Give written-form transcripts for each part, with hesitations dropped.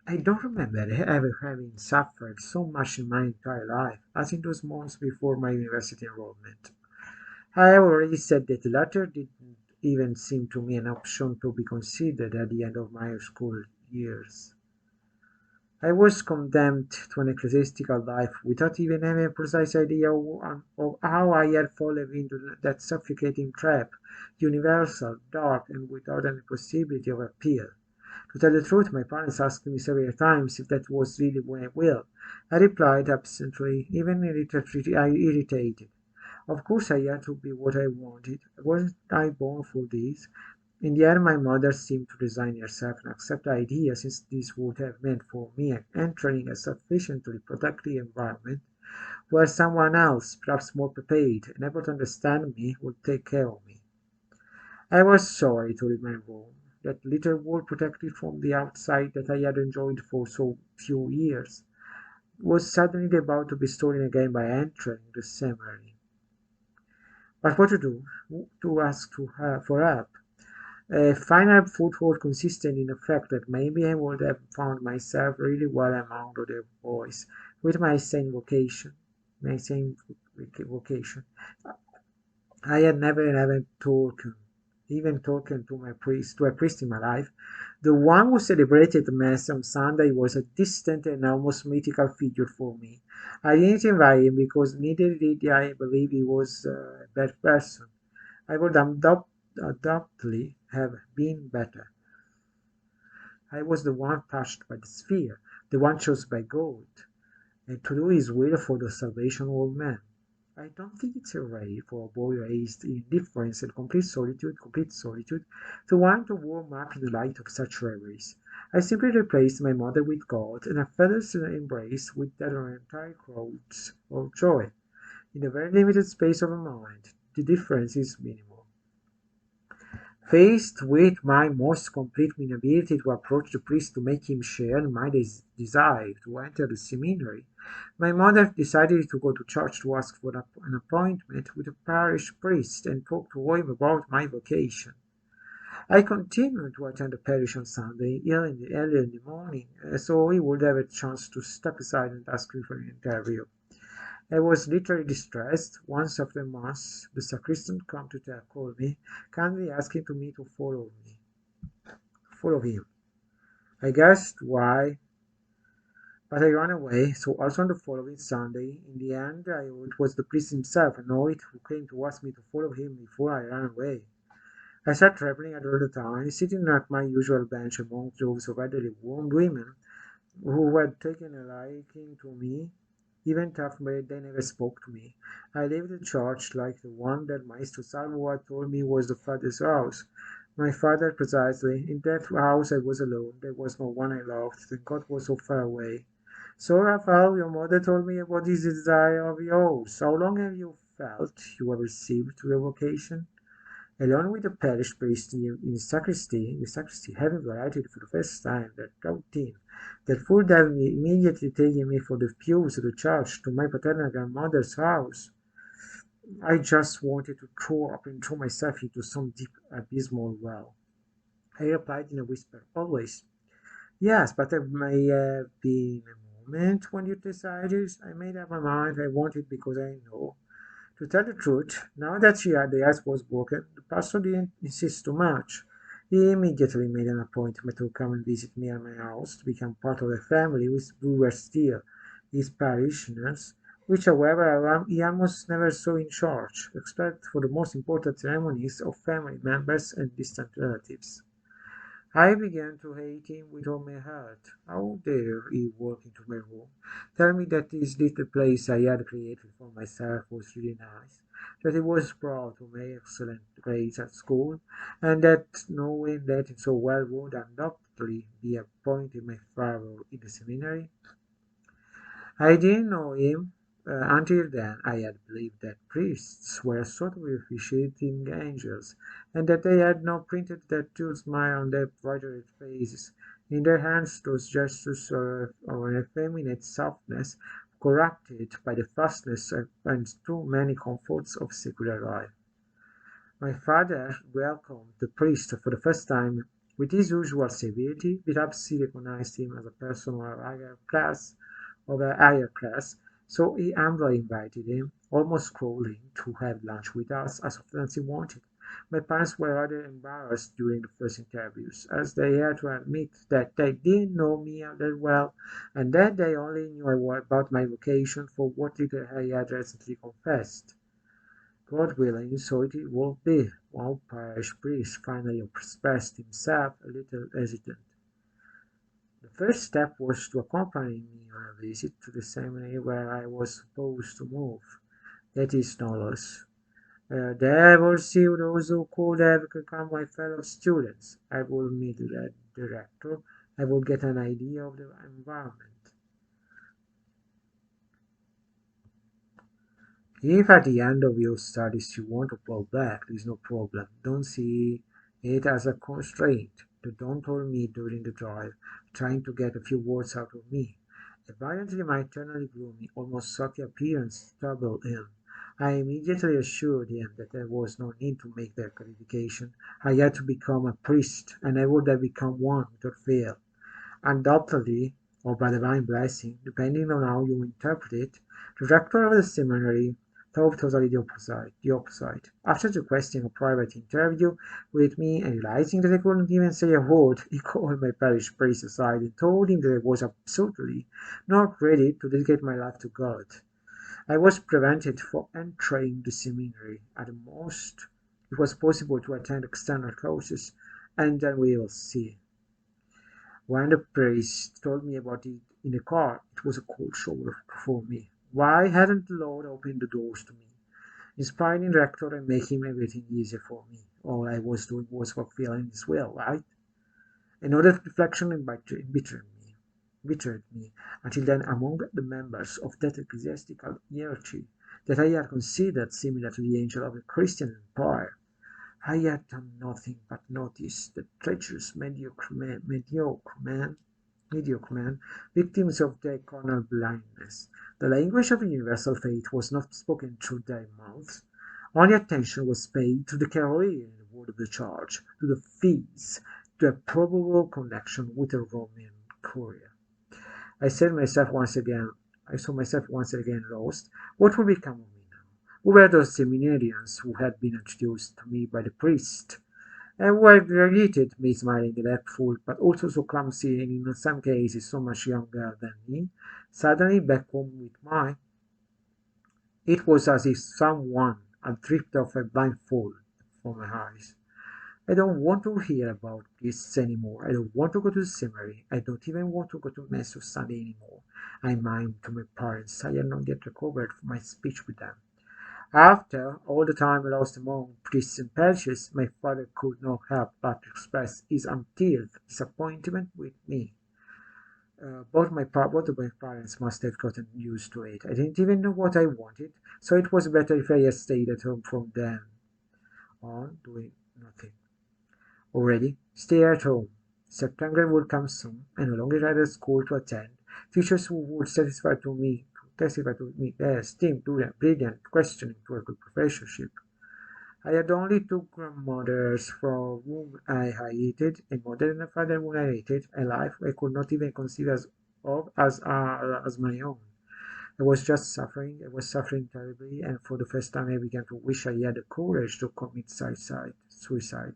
I don't remember ever having suffered so much in my entire life as in those months before my university enrollment. I have already said that the latter didn't even seem to me an option to be considered at the end of my school years. I was condemned to an ecclesiastical life without even having a precise idea of how I had fallen into that suffocating trap, universal, dark, and without any possibility of appeal. To tell the truth, my parents asked me several times if that was really my will. I replied absently, even irritated. Of course I had to be what I wanted. Wasn't I born for this? In the end, my mother seemed to resign herself and accept the idea, since this would have meant for me entering a sufficiently protective environment where someone else, perhaps more prepared and able to understand me, would take care of me. I was sorry to leave my room, that little world protected from the outside that I had enjoyed for so few years, was suddenly about to be stolen again by entering the seminary. But what to do? To ask to her for help? A final foothold consisted in the fact that maybe I would have found myself really well among other boys with my same vocation. I had never even talked to a priest in my life. The one who celebrated Mass on Sunday was a distant and almost mythical figure for me. I didn't invite him because neither did I believe he was a bad person. I would undoubtedly have been better. I was the one touched by the sphere, the one chosen by God, and to do His will for the salvation of all men. I don't think it's a rare for a boy raised in indifference and complete solitude, to want to warm up in the light of such reveries. I simply replaced my mother with God, and I felt embrace with that entire crowds of joy. In a very limited space of a moment, the difference is minimal. Faced with my most complete inability to approach the priest to make him share my desire to enter the seminary, my mother decided to go to church to ask for an appointment with a parish priest and talk to him about my vocation. I continued to attend the parish on Sunday early in the morning, so he would have a chance to step aside and ask me for an interview. I was literally distressed. Once after Mass, the sacristan came to call me, kindly asking me to follow him. I guessed why, but I ran away. So also on the following Sunday, in the end, it was the priest himself, annoyed, who came to ask me to follow him before I ran away. I sat trembling at the time, sitting at my usual bench among those of elderly women who had taken a liking to me, even though they never spoke to me. I lived in church like the one that Maestro Salvo had told me was the Father's house. My father, precisely. In that house I was alone. There was no one I loved, and God was so far away. So, Raphael, your mother told me about this desire of yours. How long have you felt you have received your vocation? Along with the parish priest in the sacristy, having varied for the first time that routine, that would have immediately taken me from the pews of the church to my paternal grandmother's house. I just wanted to throw up and throw myself into some deep abysmal well. I replied in a whisper, always. Yes, but there may have been a moment when you decided. I made up my mind. I wanted because I know. To tell the truth, now that the ice was broken, the pastor didn't insist too much. He immediately made an appointment to come and visit me at my house to become part of the family. We were still his parishioners, which, however, he almost never saw in church, except for the most important ceremonies of family members and distant relatives. I began to hate him with all my heart. How dare he walk into my room, tell me that this little place I had created for myself was really nice, that he was proud of my excellent grades at school, and that knowing that so well would undoubtedly be appointed my father in the seminary? I didn't know him. Until then, I had believed that priests were sort of officiating angels, and that they had no printed tattooed smile on their brighter faces. In their hands, those gestures of an effeminate softness, corrupted by the fastness and too many comforts of secular life. My father welcomed the priest for the first time With his usual severity, perhaps he recognized him as a person of a higher class, so he humbly invited him, almost crawling, to have lunch with us as often as he wanted. My parents were rather embarrassed during the first interviews, as they had to admit that they didn't know me that well, and that they only knew about my vocation for what little I had recently confessed. God willing, so it will be. One parish priest finally expressed himself a little hesitant. The first step was to accompany me on a visit to the seminary where I was supposed to move. That is no loss. There I will see those who could have become my fellow students. I will meet the director. I will get an idea of the environment. If at the end of your studies you want to pull back, there is no problem. Don't see it as a constraint. Don't hold me during the drive, trying to get a few words out of me. Apparently my eternally gloomy, almost sulky appearance troubled him. I immediately assured him that there was no need to make that qualification. I had to become a priest, and I would have become one without fail. Undoubtedly, or by divine blessing, depending on how you interpret it, the rector of the seminary thought totally the opposite. After requesting a private interview with me and realizing that I couldn't even say a word, he called my parish priest aside and told him that I was absolutely not ready to dedicate my life to God. I was prevented from entering the seminary. At the most, it was possible to attend external courses, and then we will see. When the priest told me about it in the car, it was a cold shoulder for me. Why hadn't the Lord opened the doors to me, inspiring the rector and making everything easier for me? All I was doing was fulfilling his will, right? Another reflection embittered me until then among the members of that ecclesiastical hierarchy that I had considered similar to the angel of the Christian empire. I had done nothing but notice the treacherous mediocre men, victims of their carnal blindness. The language of universal faith was not spoken through their mouths. Only attention was paid to the career in the word of the church, to the fees, to a probable connection with the Roman courier. I said myself once again, I saw myself once again lost. What would become of me now? Who were those seminarians who had been introduced to me by the priest? And who had greeted me smiling and helpful, but also so clumsy and in some cases so much younger than me, suddenly back home with mine. It was as if someone had ripped off a blindfold from my eyes. I don't want to hear about this anymore. I don't want to go to the seminary. I don't even want to go to Mass on Sunday anymore. I mimicked to my parents. I had not yet recovered from my speech with them. After all the time I lost among priests and parishes, my father could not help but express his untethered disappointment with me. Both of my parents must have gotten used to it. I didn't even know what I wanted, so it was better if I had stayed at home from then on, doing nothing. Already, stay at home. September would come soon, and no longer had a school to attend. Teachers who would testify to me as esteemed, brilliant, questioning to a good professorship. I had only two grandmothers from whom I hated, a mother and a father whom I hated, a life I could not even conceive as my own. I was suffering terribly, and for the first time I began to wish I had the courage to commit suicide.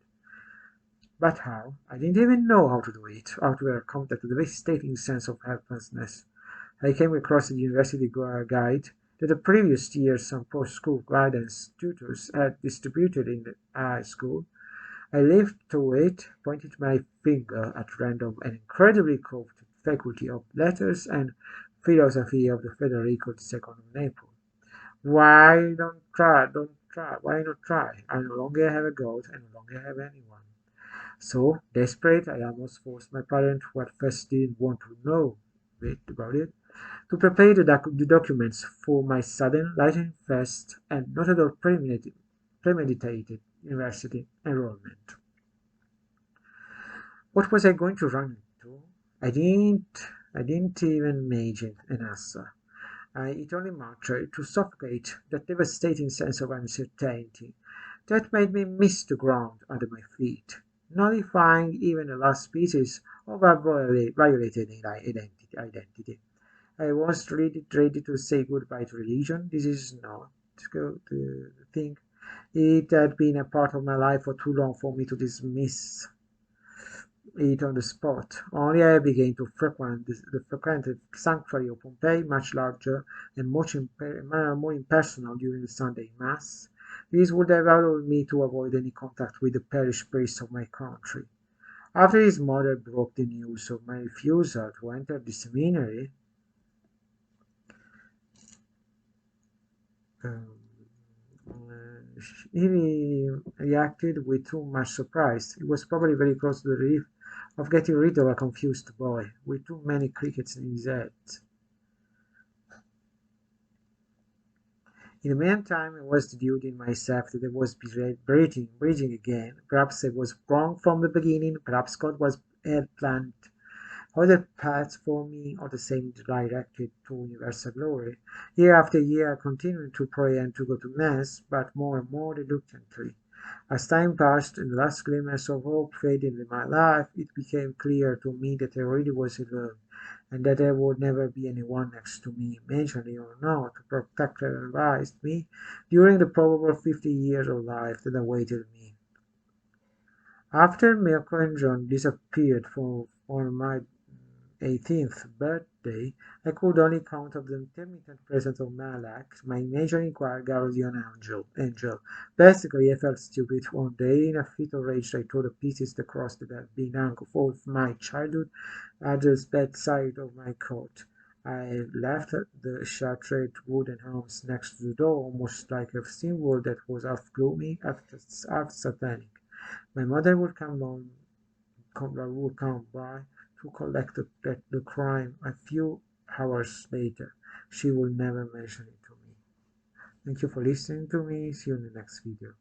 But how? I didn't even know how to do it, how to overcome that devastating sense of helplessness. I came across a university guide that the previous year some post-school guidance tutors had distributed in the high school. I lived through it, pointed my finger at random and incredibly coveted faculty of letters and philosophy of the Federico II of Naples. Why not try? I no longer have a god, I no longer have anyone. So, desperate, I almost forced my parents, who at first didn't want to know about it, to prepare the documents for my sudden, lightning fast, and not at all premeditated university enrollment. What was I going to run into? I didn't, I didn't even imagine an answer. It only mattered to suffocate that devastating sense of uncertainty that made me miss the ground under my feet. nullifying even the last species of a violated identity. I was ready to say goodbye to religion. This is not the thing. It had been a part of my life for too long for me to dismiss it on the spot. Only I began to frequent the frequented sanctuary of Pompeii, much larger and more impersonal during the Sunday Mass. This would have allowed me to avoid any contact with the parish priest of my country. After his mother broke the news of my refusal to enter the seminary, um, he reacted with too much surprise. He was probably very close to the relief of getting rid of a confused boy with too many crickets in his head. In the meantime, I was deluding myself that I was breathing again. Perhaps I was wrong from the beginning. Perhaps God had planned other paths for me, or the same directed to universal glory. Year after year, I continued to pray and to go to Mass, but more and more reluctantly. As time passed and the last glimmers of hope faded in my life, it became clear to me that I really was alone, and that there would never be anyone next to me, mentally or not, to protect and advise me during the probable 50 years of life that awaited me. After Mirko and John disappeared for my 18th birthday, I could only count on the intermittent presence of Malak, my imaginary guardian angel. Basically, I felt stupid one day. In a fit of rage, I tore to pieces the cross that had been hung of my childhood at the bedside of my cot. I left the shattered wooden house next to the door, almost like a symbol that was half gloomy, half satanic. My mother would come by to collect the crime a few hours later. She will never mention it to me. Thank you for listening to me. See you in the next video.